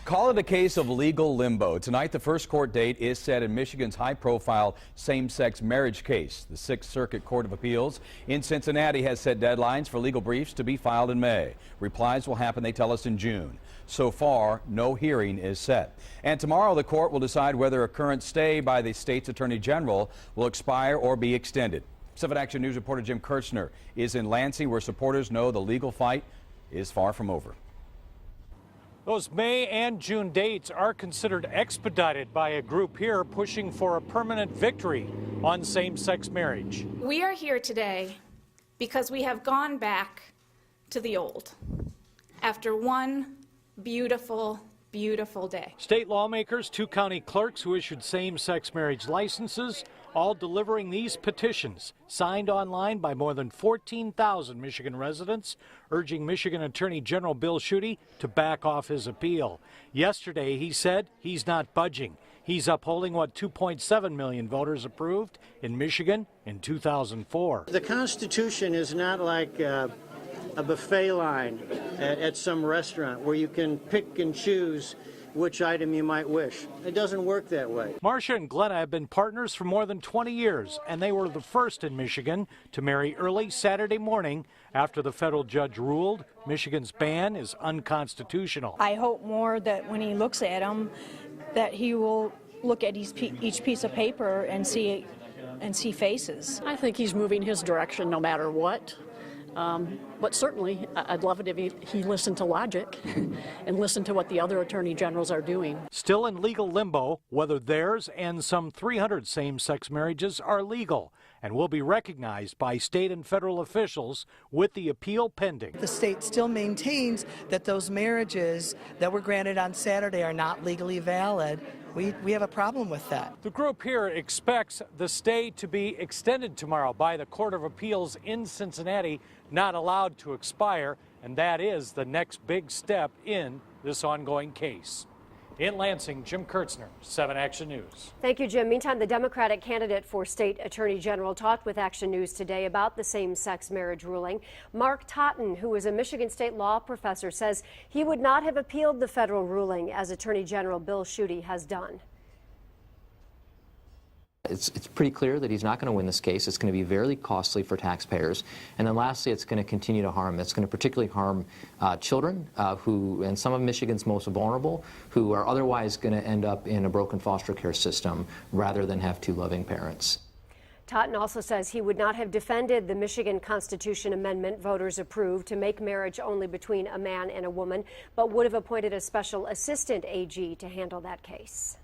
Call it a case of legal limbo. Tonight, the first court date is set in Michigan's high-profile same-sex marriage case. The Sixth Circuit Court of Appeals in Cincinnati has set deadlines for legal briefs to be filed in May. Replies will happen, they tell us, in June. So far, no hearing is set. And tomorrow, the court will decide whether a current stay by the state's attorney general will expire or be extended. 7 Action News reporter Jim Kirchner is in Lansing, where supporters know the legal fight is far from over. Those May and June dates are considered expedited by a group here pushing for a permanent victory on same-sex marriage. We are here today because we have gone back to the old after one beautiful day. State lawmakers, 2 county clerks who issued same-sex marriage licenses, all delivering these petitions signed online by more than 14,000 Michigan residents, urging Michigan Attorney General Bill Schuette to back off his appeal. Yesterday, he said he's not budging. He's upholding what 2.7 million voters approved in Michigan in 2004. The Constitution is not like a buffet line at some restaurant where you can pick and choose which item you might wish. It doesn't work that way. Marcia and Glenna have been partners for more than 20 years, and they were the first in Michigan to marry early Saturday morning after the federal judge ruled Michigan's ban is unconstitutional. I hope more that when he looks at them, that he will look at each piece of paper and see faces. I think he's moving his direction no matter what. But certainly, I'd love it if he listened to logic and listened to what the other attorney generals are doing. Still in legal limbo, whether theirs and some 300 same-sex marriages are legal and will be recognized by state and federal officials with the appeal pending. The state still maintains that those marriages that were granted on Saturday are not legally valid. We have a problem with that. The group here expects the stay to be extended tomorrow by the Court of Appeals in Cincinnati, not allowed to expire, and that is the next big step in this ongoing case. In Lansing, Jim Kirchner, 7 Action News. Thank you, Jim. Meantime, the Democratic candidate for state attorney general talked with Action News today about the same-sex marriage ruling. Mark Totten, who is a Michigan State law professor, says he would not have appealed the federal ruling as Attorney General Bill Schuette has done. It's pretty clear that he's not going to win this case. It's going to be very costly for taxpayers. And then lastly, it's going to continue to harm. It's going to particularly harm children and some of Michigan's most vulnerable, who are otherwise going to end up in a broken foster care system rather than have 2 loving parents. Totten also says he would not have defended the Michigan Constitution amendment voters approved to make marriage only between a man and a woman, but would have appointed a special assistant AG to handle that case.